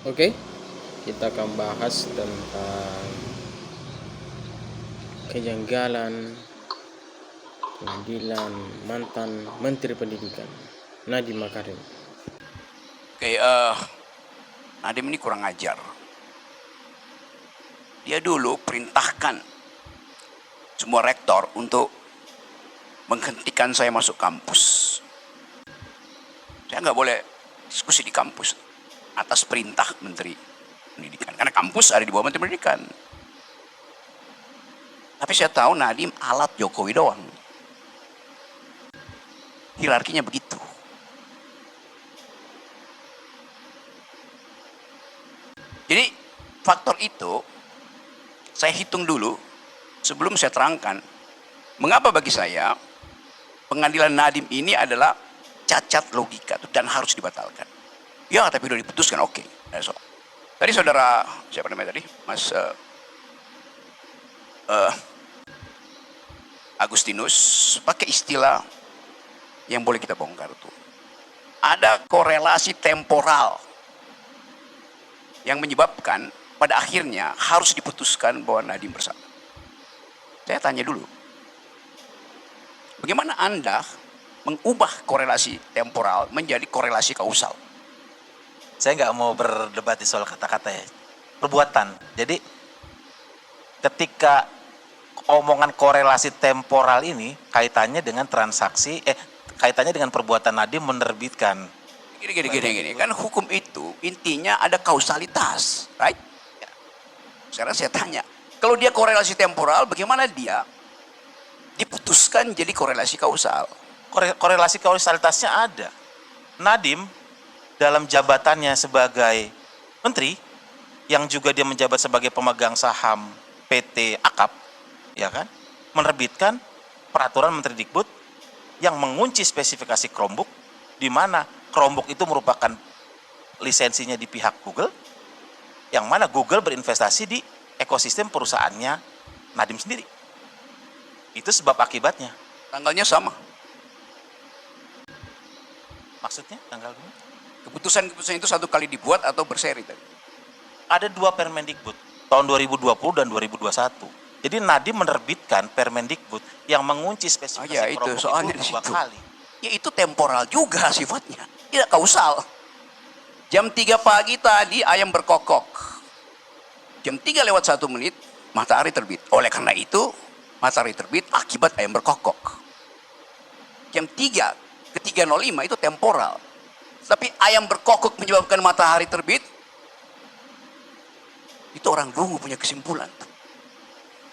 Oke, kita akan bahas tentang kejanggalan pengadilan mantan Menteri Pendidikan Nadiem Makarim. Oke, Nadiem ini kurang ajar. Dia dulu perintahkan semua rektor untuk menghentikan saya masuk kampus. Saya nggak boleh diskusi di kampus atas perintah Menteri Pendidikan. Karena kampus ada di bawah Menteri Pendidikan. Tapi saya tahu Nadiem alat Jokowi doang. Hierarkinya begitu. Jadi faktor itu saya hitung dulu sebelum saya terangkan mengapa bagi saya pengadilan Nadiem ini adalah cacat logika dan harus dibatalkan. Ya, tapi sudah diputuskan, oke. Tadi saudara siapa namanya tadi, Mas Agustinus pakai istilah yang boleh kita bongkar tuh. Ada korelasi temporal yang menyebabkan pada akhirnya harus diputuskan bahwa Nadiem bersalah. Saya tanya dulu, bagaimana Anda mengubah korelasi temporal menjadi korelasi kausal? Saya nggak mau berdebat di soal kata-kata ya, perbuatan. Jadi ketika omongan korelasi temporal ini kaitannya dengan transaksi, kaitannya dengan perbuatan Nadiem menerbitkan. Gini. Kan hukum itu intinya ada kausalitas, right? Ya. Sekarang saya tanya, kalau dia korelasi temporal, bagaimana dia diputuskan jadi korelasi kausal? Korelasi kausalitasnya ada. Nadiem dalam jabatannya sebagai menteri, yang juga dia menjabat sebagai pemegang saham PT Akap, ya kan, menerbitkan peraturan Menteri Dikbud yang mengunci spesifikasi Chromebook, di mana Chromebook itu merupakan lisensinya di pihak Google, yang mana Google berinvestasi di ekosistem perusahaannya Nadiem sendiri. Itu sebab akibatnya. Tanggalnya sama. Maksudnya tanggal berapa? Keputusan itu satu kali dibuat atau berseri tadi? Ada dua Permendikbud, tahun 2020 dan 2021. Jadi Nadiem menerbitkan Permendikbud yang mengunci spesifikasi itu Chromebook soalnya itu di dua situ. kali. Ya itu temporal juga sifatnya, tidak kausal. Jam 3 pagi tadi ayam berkokok. Jam 3 lewat 1 menit matahari terbit. Oleh karena itu matahari terbit akibat ayam berkokok. Jam 3 ke 3.05 itu temporal. Tapi ayam berkokok menyebabkan matahari terbit, itu orang dungu punya kesimpulan.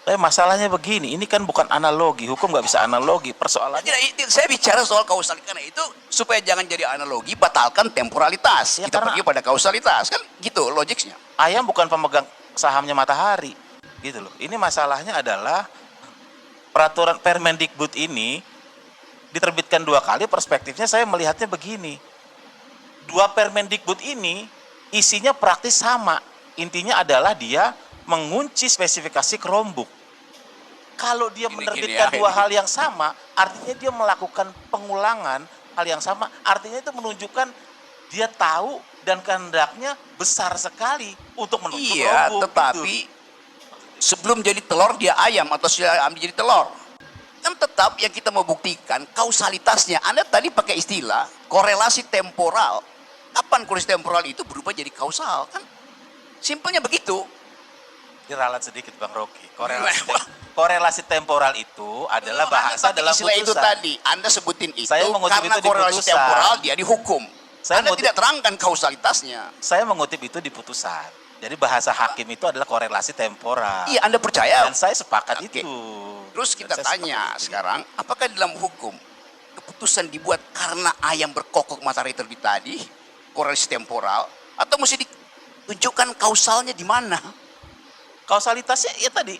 Tapi masalahnya begini, ini kan bukan analogi, hukum nggak bisa analogi, persoalannya. Tidak, saya bicara soal kausalitas, karena itu supaya jangan jadi analogi, batalkan temporalitas. Ya, kita pergi pada kausalitas, kan gitu logiknya. Ayam bukan pemegang sahamnya matahari, gitu loh. Ini masalahnya adalah peraturan Permendikbud ini diterbitkan dua kali, perspektifnya saya melihatnya begini. Dua Permendikbud ini isinya praktis sama. Intinya adalah dia mengunci spesifikasi Chromebook. Kalau dia menerbitkan dua hal yang sama, artinya dia melakukan pengulangan hal yang sama. Artinya itu menunjukkan dia tahu dan kehendaknya besar sekali untuk menuntut Chromebook. Iya, tetapi sebelum jadi telur dia ayam atau sudah jadi telur. Kan tetap yang kita mau buktikan kausalitasnya. Anda tadi pakai istilah korelasi temporal. Kapan korelasi temporal itu berubah jadi kausal? Kan simpelnya begitu. Diralat sedikit Bang Rocky. Korelasi temporal itu adalah bahasa dalam putusan. Itu tadi, Anda sebutin itu saya karena itu korelasi temporal dia dihukum. Anda tidak terangkan kausalitasnya. Saya mengutip itu di putusan. Jadi bahasa hakim itu adalah korelasi temporal. Iya, Anda percaya? Dan saya sepakat itu. Terus kita tanya sekarang, apakah dalam hukum keputusan dibuat karena ayam berkokok matahari terbit tadi, korelasi temporal, atau mesti ditunjukkan kausalnya di mana? Kausalitasnya ya tadi,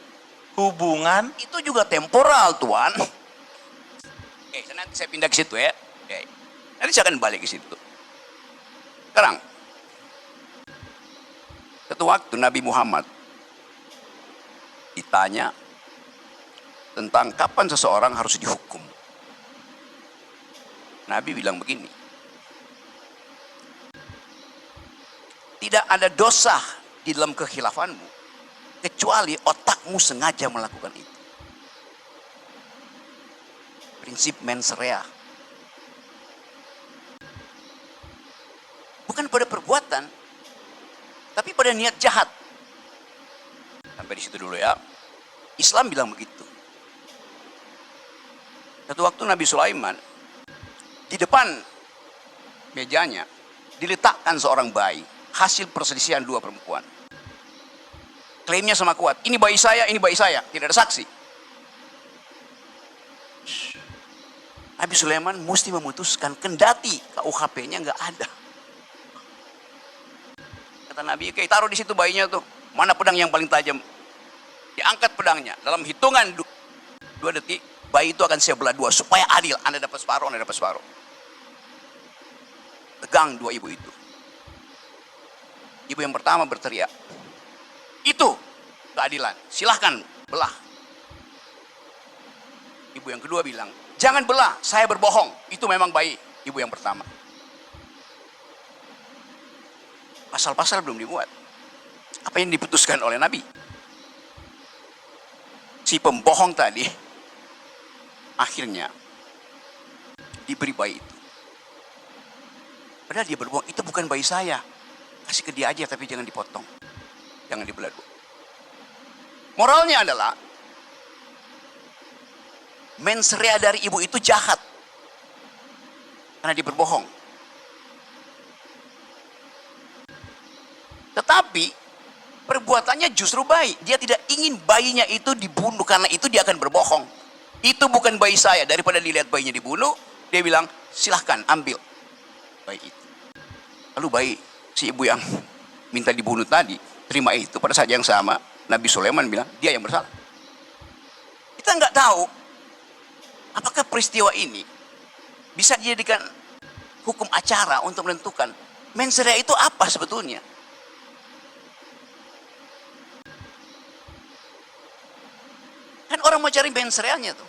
hubungan. Itu juga temporal, Tuan. Oke, nanti saya pindah ke situ ya. Oke. Nanti saya akan balik ke situ. Sekarang, satu waktu Nabi Muhammad ditanya tentang kapan seseorang harus dihukum. Nabi bilang begini, tidak ada dosa di dalam kekhilafanmu kecuali otakmu sengaja melakukan itu. Prinsip mens rea. Bukan pada perbuatan, tapi pada niat jahat. Sampai di situ dulu ya. Islam bilang begitu. Satu waktu Nabi Sulaiman di depan mejanya diletakkan seorang bayi, hasil perselisihan dua perempuan. Klaimnya sama kuat, ini bayi saya, tidak ada saksi. Nabi Sulaiman mesti memutuskan, kendati KUHP-nya nggak ada. Kata Nabi, oke, taruh di situ bayinya tuh. Mana pedang yang paling tajam? Diangkat pedangnya. Dalam hitungan 2 detik, bayi itu akan saya belah dua supaya adil. Anda dapat separuh, Anda dapat separuh. Tegang dua ibu itu. Ibu yang pertama berteriak, itu keadilan, silahkan belah. Ibu yang kedua bilang, jangan belah, saya berbohong, itu memang bayi. Ibu yang pertama. Pasal-pasal belum dibuat. Apa yang diputuskan oleh Nabi? Si pembohong tadi akhirnya diberi bayi itu. Padahal dia berbohong, itu bukan bayi saya. Kasih ke dia aja tapi jangan dipotong. Jangan dibelah dua. Moralnya adalah mens rea dari ibu itu jahat. Karena dia berbohong. Tetapi perbuatannya justru baik. Dia tidak ingin bayinya itu dibunuh, karena itu dia akan berbohong. Itu bukan bayi saya. Daripada dilihat bayinya dibunuh, dia bilang silahkan ambil bayi itu. Lalu bayi si ibu yang minta dibunuh tadi terima itu. Pada saat yang sama Nabi Sulaiman bilang dia yang bersalah. Kita nggak tahu apakah peristiwa ini bisa dijadikan hukum acara untuk menentukan mens rea itu apa sebetulnya. Kan orang mau cari mens reanya tuh.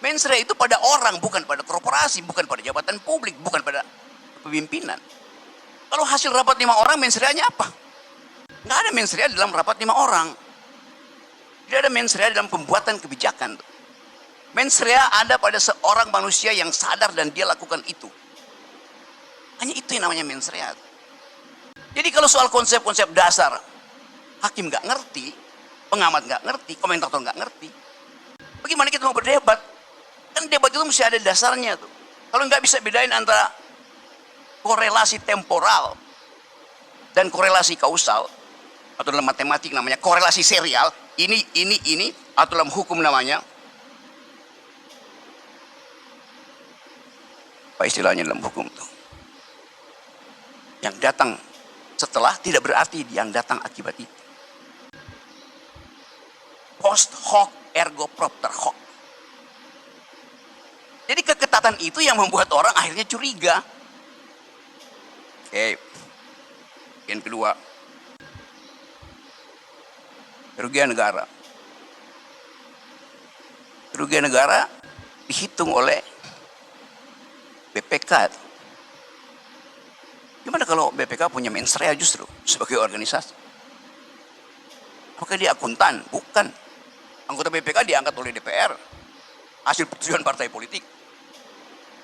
Mens rea itu pada orang, bukan pada korporasi, bukan pada jabatan publik, bukan pada pemimpinan. Kalau hasil rapat 5 orang, mens reanya apa? Nggak ada mens rea dalam rapat 5 orang. Tidak ada mens rea dalam pembuatan kebijakan. Mens rea ada pada seorang manusia yang sadar dan dia lakukan itu. Hanya itu yang namanya mens rea. Jadi kalau soal konsep-konsep dasar, hakim nggak ngerti, pengamat nggak ngerti, komentator nggak ngerti. Bagaimana kita mau berdebat? Kan debat itu mesti ada dasarnya tuh. Kalau nggak bisa bedain antara korelasi temporal dan korelasi kausal, atau dalam matematik namanya korelasi serial, ini, atau dalam hukum namanya, apa istilahnya dalam hukum tuh? Yang datang setelah tidak berarti yang datang akibat itu. Post hoc ergo propter hoc. Jadi keketatan itu yang membuat orang akhirnya curiga. Oke. Yang kedua, kerugian negara. Kerugian negara dihitung oleh BPK. Gimana kalau BPK punya mens rea justru sebagai organisasi? Apakah dia akuntan? Bukan. Anggota BPK diangkat oleh DPR. Hasil persetujuan partai politik.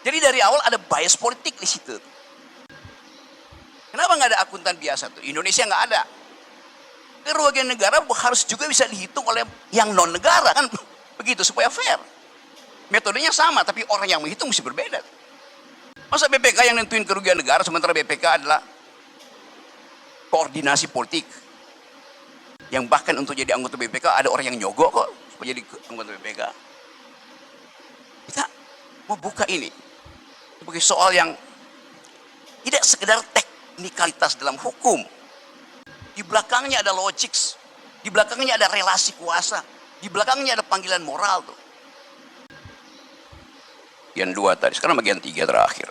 Jadi dari awal ada bias politik di situ. Kenapa nggak ada akuntan biasa tuh? Indonesia nggak ada. Kerugian negara harus juga bisa dihitung oleh yang non negara kan, begitu supaya fair. Metodenya sama, tapi orang yang menghitung mesti berbeda. Masa BPK yang nentuin kerugian negara, sementara BPK adalah koordinasi politik. Yang bahkan untuk jadi anggota BPK ada orang yang nyogok kok supaya jadi anggota BPK. Kita mau buka ini sebagai soal yang tidak sekedar teknikalitas dalam hukum. Di belakangnya ada logik, di belakangnya ada relasi kuasa, di belakangnya ada panggilan moral tuh. Bagian 2 tadi, sekarang bagian 3 terakhir.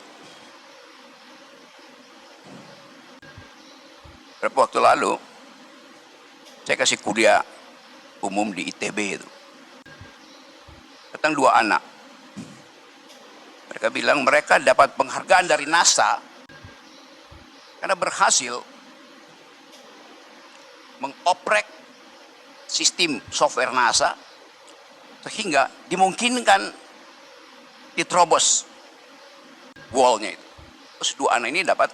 Beberapa waktu lalu saya kasih kuliah umum di ITB itu. Datang 2 anak. Mereka bilang mereka dapat penghargaan dari NASA karena berhasil mengoprek sistem software NASA sehingga dimungkinkan diterobos wall-nya itu. Terus dua anak ini dapat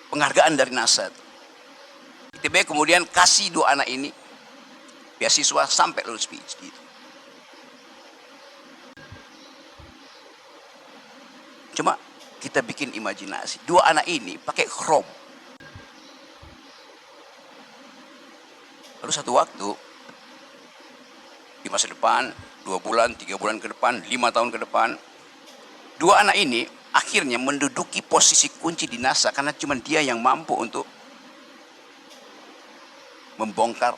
penghargaan dari NASA. ITB kemudian kasih dua anak ini beasiswa sampai lulus PhD. Cuma kita bikin imajinasi, dua anak ini pakai Chrome. Lalu satu waktu, di masa depan, 2 bulan, 3 bulan ke depan, 5 tahun ke depan, dua anak ini akhirnya menduduki posisi kunci di NASA karena cuma dia yang mampu untuk membongkar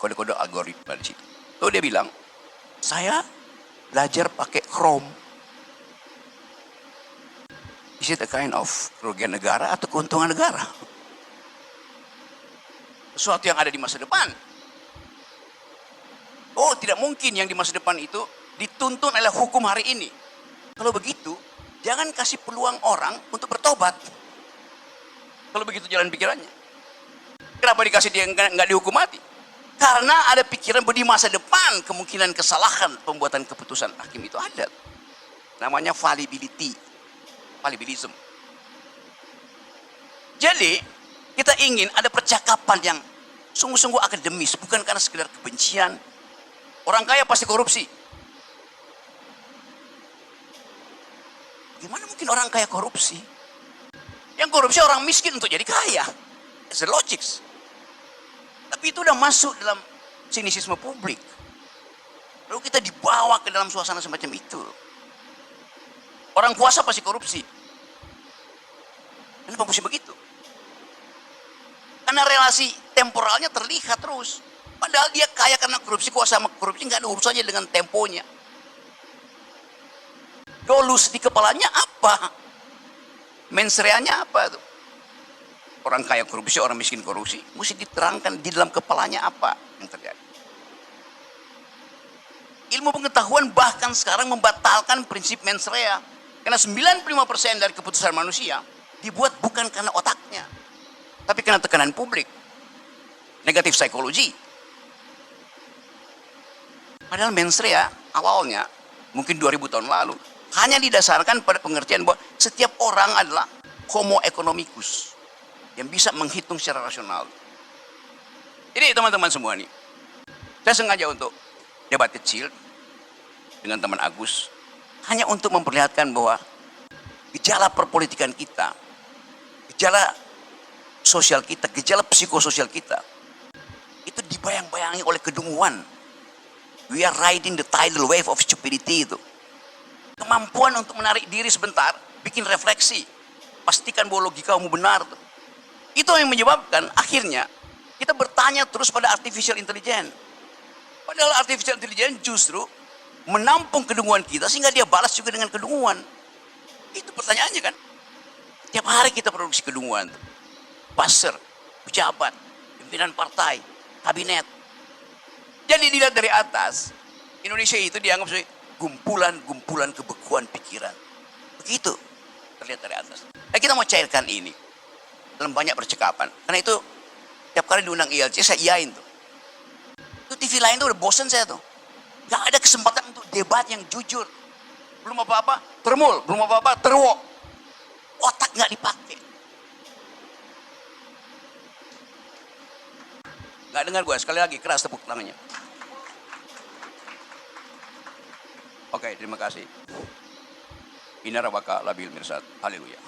kode-kode algoritma di situ. Lalu dia bilang, saya belajar pakai Chrome. Is it a kind of kerugian negara atau keuntungan negara? Sesuatu yang ada di masa depan. Oh, tidak mungkin yang di masa depan itu dituntun oleh hukum hari ini. Kalau begitu, jangan kasih peluang orang untuk bertobat. Kalau begitu jalan pikirannya. Kenapa dikasih dia nggak dihukum mati? Karena ada pikiran bahwa di masa depan kemungkinan kesalahan pembuatan keputusan hakim itu ada. Namanya fallibility. Fallibilism. Jadi, kita ingin ada percakapan yang sungguh-sungguh akademis, bukan karena sekedar kebencian. Orang kaya pasti korupsi. Gimana mungkin orang kaya korupsi? Yang korupsi orang miskin untuk jadi kaya. It's the logics. Tapi itu udah masuk dalam sinisisme publik. Lalu kita dibawa ke dalam suasana semacam itu. Orang kuasa pasti korupsi. Kenapa mesti begitu? Karena relasi temporalnya terlihat terus. Padahal dia kaya karena korupsi, kuasa sama korupsi nggak ada urusannya dengan temponya. Dolus di kepalanya apa? Mensreanya apa tuh? Orang kaya korupsi, orang miskin korupsi. Mesti diterangkan di dalam kepalanya apa yang terjadi. Ilmu pengetahuan bahkan sekarang membatalkan prinsip mens rea. Karena 95% dari keputusan manusia dibuat bukan karena otaknya, tapi karena tekanan publik, negatif psikologi. Padahal mens rea awalnya, mungkin 2000 tahun lalu, hanya didasarkan pada pengertian bahwa setiap orang adalah homo economicus, yang bisa menghitung secara rasional. Jadi teman-teman semua nih, saya sengaja untuk debat kecil dengan teman Agus, hanya untuk memperlihatkan bahwa gejala perpolitikan kita, gejala sosial kita, gejala psikososial kita, itu dibayang-bayangi oleh kedunguan. We are riding the tidal wave of stupidity itu. Kemampuan untuk menarik diri sebentar, bikin refleksi, pastikan bahwa logikamu benar. Itu yang menyebabkan akhirnya kita bertanya terus pada artificial intelligence. Padahal artificial intelligence justru menampung kedunguan kita sehingga dia balas juga dengan kedunguan. Itu pertanyaannya kan. Tiap hari kita produksi kedunguan. Pasar, pejabat, pimpinan partai, kabinet. Jadi dilihat dari atas, Indonesia itu dianggap sebagai gumpulan-gumpulan kebekuan pikiran. Begitu terlihat dari atas. Nah, kita mau cairkan ini dalam banyak percakapan. Karena itu tiap kali diundang ILC saya iyain tuh. Itu TV lain tuh udah bosen saya tuh. Gak ada kesempatan untuk debat yang jujur. Belum apa-apa, termul. Belum apa-apa, terwok. Otak gak dipakai. Gak dengar gue, sekali lagi keras tepuk tangannya. Oke, terima kasih. Inna rabbaka labil mirsad. Haleluya.